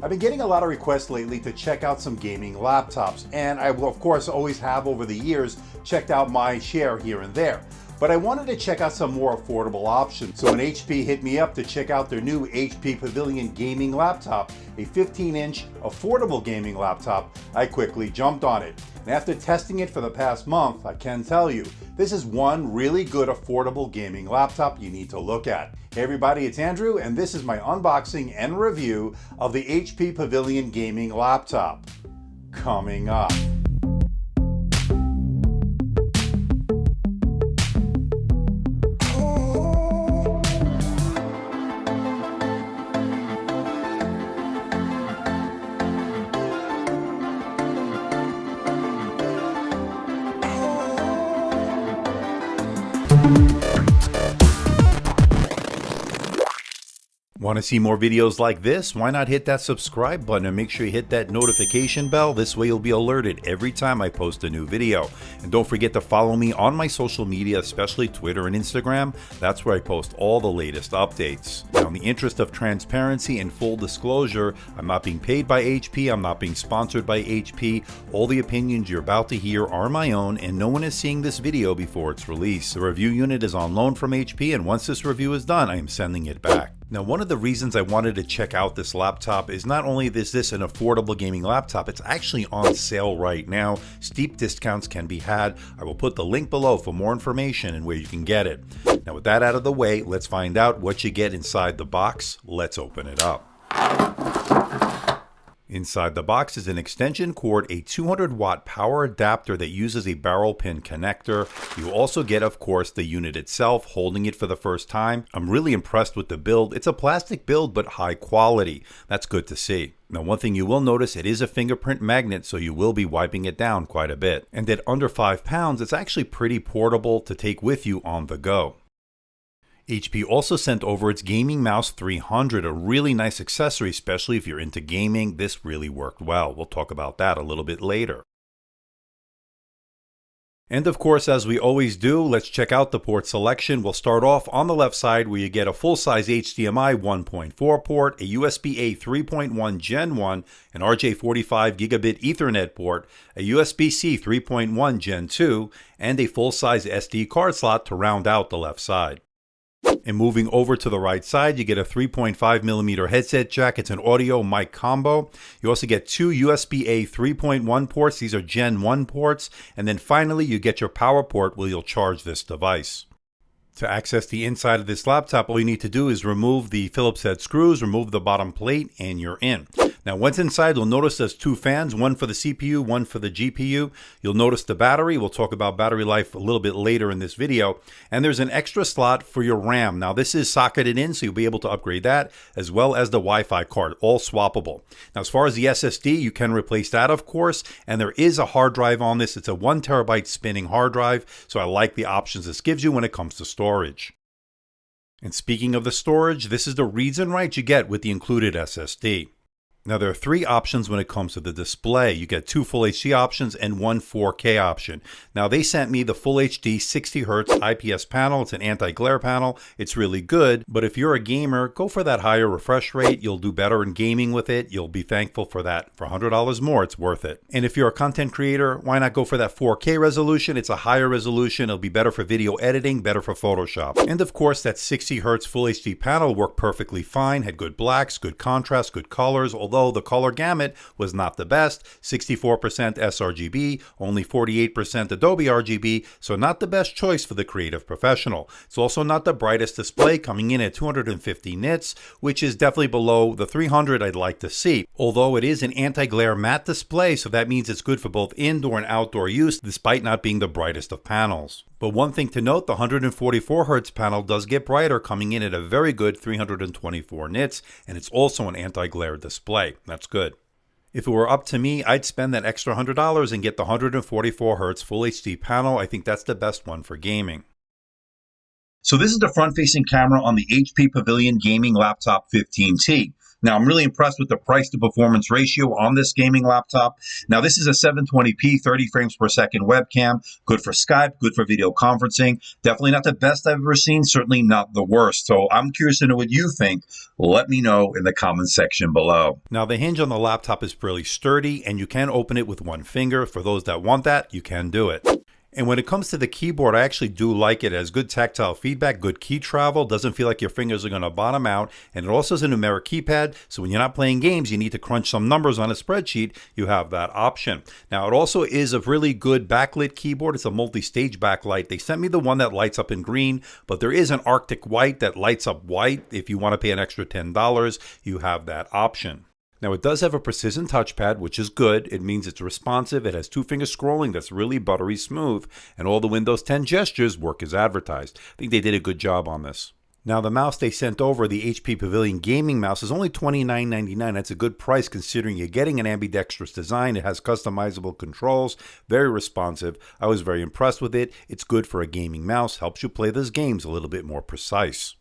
I've been getting a lot of requests lately to check out some gaming laptops, and I will of course always have over the years checked out my share here and there. But I wanted to check out some more affordable options. So when HP hit me up to check out their new HP Pavilion gaming laptop, a 15-inch affordable gaming laptop, I quickly jumped on it. And after testing it for the past month, I can tell you, this is one really good affordable gaming laptop you need to look at. Hey everybody, it's Andrew, and this is my unboxing and review of the HP Pavilion gaming laptop. Coming up. Want to see more videos like this? Why not hit that subscribe button and make sure you hit that notification bell? This way you'll be alerted every time I post a new video. And don't forget to follow me on my social media, especially Twitter and Instagram. That's where I post all the latest updates. Now, in the interest of transparency and full disclosure, I'm not being paid by HP, I'm not being sponsored by HP. All the opinions you're about to hear are my own, and no one is seeing this video before it's released. The review unit is on loan from HP, and once this review is done, I am sending it back. Now, one of the reasons I wanted to check out this laptop is not only is this an affordable gaming laptop, it's actually on sale right now. Steep discounts can be had. I will put the link below for more information and where you can get it. Now, with that out of the way, let's find out what you get inside the box. Let's open it up. Inside the box is an extension cord, a 200-watt power adapter that uses a barrel pin connector. You also get, of course, the unit itself, holding it for the first time. I'm really impressed with the build. It's a plastic build, but high quality. That's good to see. Now, one thing you will notice, it is a fingerprint magnet, so you will be wiping it down quite a bit. And at under 5 pounds, it's actually pretty portable to take with you on the go. HP also sent over its Gaming Mouse 300, a really nice accessory, especially if you're into gaming. This really worked well. We'll talk about that a little bit later. And of course, as we always do, let's check out the port selection. We'll start off on the left side where you get a full-size HDMI 1.4 port, a USB-A 3.1 Gen 1, an RJ45 gigabit Ethernet port, a USB-C 3.1 Gen 2, and a full-size SD card slot to round out the left side. And moving over to the right side, you get a 3.5mm headset jack. It's an audio mic combo. You also get two USB-A 3.1 ports. These are Gen 1 ports. And then finally, you get your power port where you'll charge this device. To access the inside of this laptop, all you need to do is remove the Phillips head screws, remove the bottom plate, and you're in. Now, once inside, you'll notice there's two fans, one for the CPU, one for the GPU. You'll notice the battery. We'll talk about battery life a little bit later in this video. And there's an extra slot for your RAM. Now, this is socketed in, so you'll be able to upgrade that, as well as the Wi-Fi card, all swappable. Now, as far as the SSD, you can replace that, of course, and there is a hard drive on this. It's a 1 terabyte spinning hard drive, so I like the options this gives you when it comes to storage. And speaking of the storage, this is the reads and writes you get with the included SSD. Now, there are three options when it comes to the display. You get two Full HD options and one 4K option. Now, they sent me the Full HD 60Hz IPS panel. It's an anti-glare panel. It's really good, but if you're a gamer, go for that higher refresh rate. You'll do better in gaming with it. You'll be thankful for that. For $100 more, it's worth it. And if you're a content creator, why not go for that 4K resolution? It's a higher resolution. It'll be better for video editing, better for Photoshop. And of course, that 60Hz Full HD panel worked perfectly fine, had good blacks, good contrast, good colors, although the color gamut was not the best. 64% sRGB, only 48% Adobe RGB, so not the best choice for the creative professional. It's also not the brightest display, coming in at 250 nits, which is definitely below the 300 I'd like to see. Although it is an anti-glare matte display, so that means it's good for both indoor and outdoor use, despite not being the brightest of panels. But one thing to note, the 144 Hz panel does get brighter, coming in at a very good 324 nits, and it's also an anti-glare display. That's good. If it were up to me, I'd spend that extra $100 and get the 144 Hz Full HD panel. I think that's the best one for gaming. So this is the front-facing camera on the HP Pavilion Gaming Laptop 15T. Now, I'm really impressed with the price to performance ratio on this gaming laptop. Now, this is a 720p, 30 frames per second webcam, good for Skype, good for video conferencing. Definitely not the best I've ever seen, certainly not the worst. So I'm curious to know what you think. Let me know in the comments section below. Now, the hinge on the laptop is fairly sturdy, and you can open it with one finger. For those that want that, you can do it. And when it comes to the keyboard, I actually do like it. It has good tactile feedback, good key travel, doesn't feel like your fingers are going to bottom out, and it also has a numeric keypad, so when you're not playing games, you need to crunch some numbers on a spreadsheet, you have that option. Now, it also is a really good backlit keyboard. It's a multi-stage backlight. They sent me the one that lights up in green, but there is an Arctic white that lights up white. If you want to pay an extra $10, you have that option. Now, it does have a precision touchpad, which is good. It means it's responsive. It has two-finger scrolling that's really buttery smooth, and all the Windows 10 gestures work as advertised. I think they did a good job on this. Now, the mouse they sent over, the HP Pavilion gaming mouse, is only $29.99. That's a good price considering you're getting an ambidextrous design. It has customizable controls, very responsive. I was very impressed with it. It's good for a gaming mouse, helps you play those games a little bit more precise.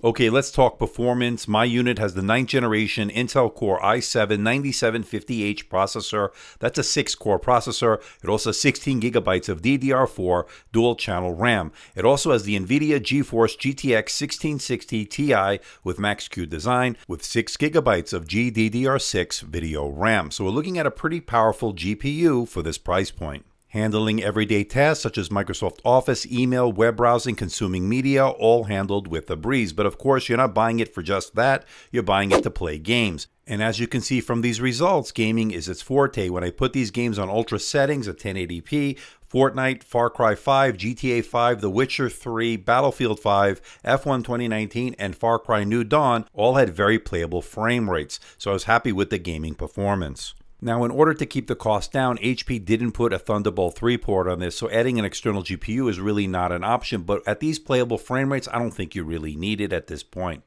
Okay, let's talk performance. My unit has the 9th generation Intel Core i7-9750H processor. That's a 6-core processor. It also has 16 gigabytes of DDR4 dual-channel RAM. It also has the NVIDIA GeForce GTX 1660 Ti with Max-Q design with 6 gigabytes of GDDR6 video RAM. So we're looking at a pretty powerful GPU for this price point. Handling everyday tasks such as Microsoft Office, email, web browsing, consuming media, all handled with a breeze. But of course, you're not buying it for just that. You're buying it to play games. And as you can see from these results, gaming is its forte. When I put these games on ultra settings at 1080p, Fortnite, Far Cry 5, GTA 5, The Witcher 3, Battlefield 5, F1 2019, and Far Cry New Dawn all had very playable frame rates. So I was happy with the gaming performance. Now, in order to keep the cost down, HP didn't put a Thunderbolt 3 port on this, so adding an external GPU is really not an option, but at these playable frame rates, I don't think you really need it at this point.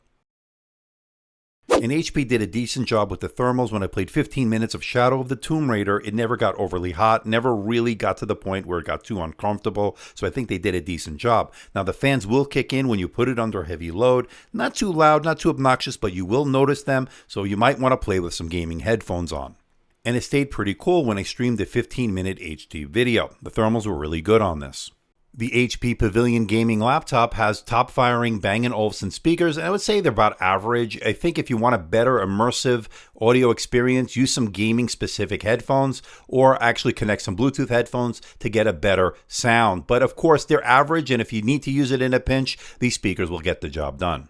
And HP did a decent job with the thermals. When I played 15 minutes of Shadow of the Tomb Raider, it never got overly hot, never really got to the point where it got too uncomfortable, so I think they did a decent job. Now, the fans will kick in when you put it under heavy load. Not too loud, not too obnoxious, but you will notice them, so you might want to play with some gaming headphones on. And it stayed pretty cool when I streamed a 15-minute HD video. The thermals were really good on this. The HP Pavilion gaming laptop has top-firing Bang & Olufsen speakers, and I would say they're about average. I think if you want a better immersive audio experience, use some gaming-specific headphones or actually connect some Bluetooth headphones to get a better sound. But of course, they're average, and if you need to use it in a pinch, these speakers will get the job done.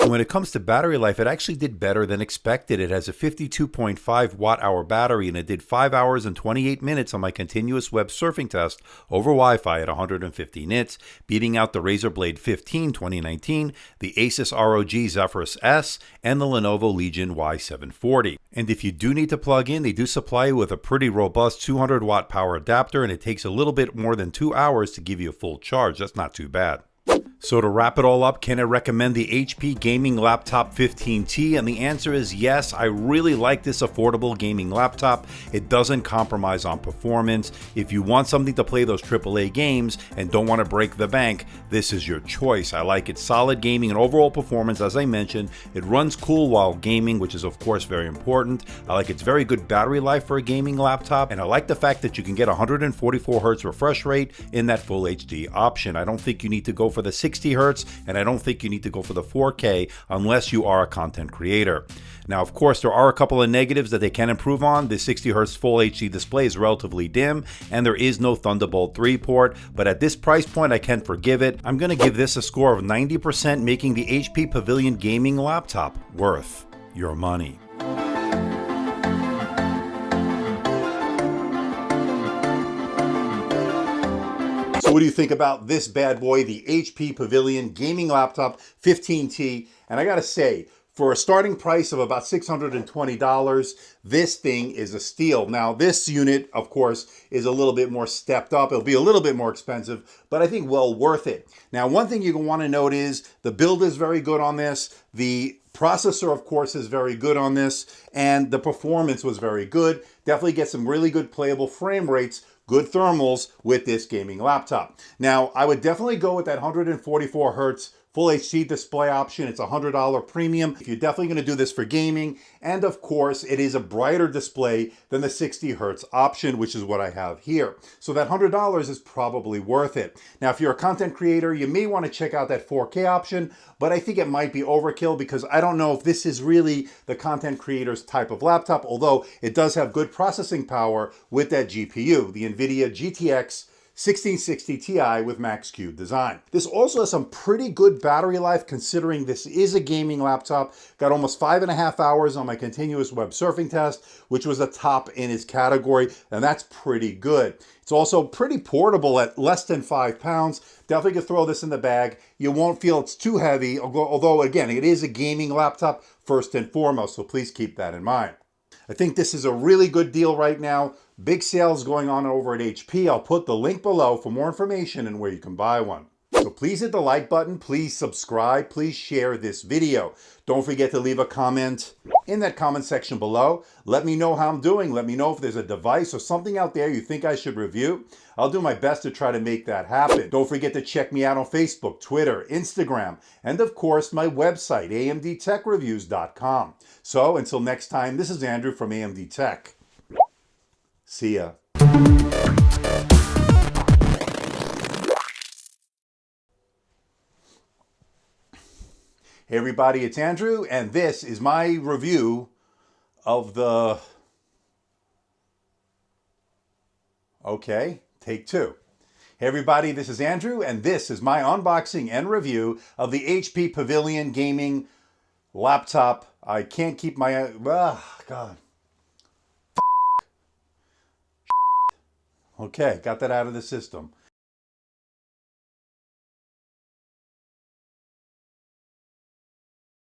When it comes to battery life, it actually did better than expected. It has a 52.5 watt-hour battery, and it did 5 hours and 28 minutes on my continuous web surfing test over Wi-Fi at 150 nits, beating out the Razer Blade 15 2019, the Asus ROG Zephyrus S, and the Lenovo Legion Y740. And if you do need to plug in, they do supply you with a pretty robust 200-watt power adapter, and it takes a little bit more than 2 hours to give you a full charge. That's not too bad. So to wrap it all up, can I recommend the HP Gaming Laptop 15T? And the answer is yes. I really like this affordable gaming laptop. It doesn't compromise on performance. If you want something to play those AAA games and don't want to break the bank, this is your choice. I like its solid gaming and overall performance. As I mentioned, it runs cool while gaming, which is of course very important. I like its very good battery life for a gaming laptop, and I like the fact that you can get 144 Hz refresh rate in that full HD option. I don't think you need to go for the 60 Hz, and I don't think you need to go for the 4K unless you are a content creator. Now, of course, there are a couple of negatives that they can improve on. The 60 Hz full HD display is relatively dim, and there is no Thunderbolt 3 port, but at this price point, I can forgive it. I'm going to give this a score of 90%, making the HP Pavilion gaming laptop worth your money. So what do you think about this bad boy, the HP Pavilion gaming laptop 15T? And I gotta say, for a starting price of about $620, this thing is a steal. Now, this unit, of course, is a little bit more stepped up. It'll be a little bit more expensive, but I think well worth it. Now, one thing you're gonna wanna note is the build is very good on this. The processor, of course, is very good on this, and the performance was very good. Definitely get some really good playable frame rates, good thermals with this gaming laptop. Now, I would definitely go with that 144 Hz Full HD display option, it's a $100 premium. If you're definitely going to do this for gaming, and of course, it is a brighter display than the 60 hertz option, which is what I have here. So that $100 is probably worth it. Now, if you're a content creator, you may want to check out that 4K option, but I think it might be overkill because I don't know if this is really the content creator's type of laptop, although it does have good processing power with that GPU, the NVIDIA GTX 1660 Ti with Max-Q design. This also has some pretty good battery life considering this is a gaming laptop. Got almost 5.5 hours on my continuous web surfing test, which was a top in its category, and that's pretty good. It's also pretty portable at less than 5 pounds. Definitely could throw this in the bag. You won't feel it's too heavy, although again, it is a gaming laptop first and foremost, so please keep that in mind. I think this is a really good deal right now. Big sales going on over at HP. I'll put the link below for more information and where you can buy one. So please hit the like button, please subscribe, please share this video. Don't forget to leave a comment in that comment section below. Let me know how I'm doing. Let me know if there's a device or something out there you think I should review. I'll do my best to try to make that happen. Don't forget to check me out on Facebook, Twitter, Instagram, and of course my website, amdtechreviews.com. So until next time, this is Andrew from AMD Tech. See ya. Hey everybody, it's Andrew, and this is my review of the... Okay, take two. Hey everybody, this is Andrew, and this is my unboxing and review of the HP Pavilion gaming laptop. I can't keep my... God. Okay, got that out of the system.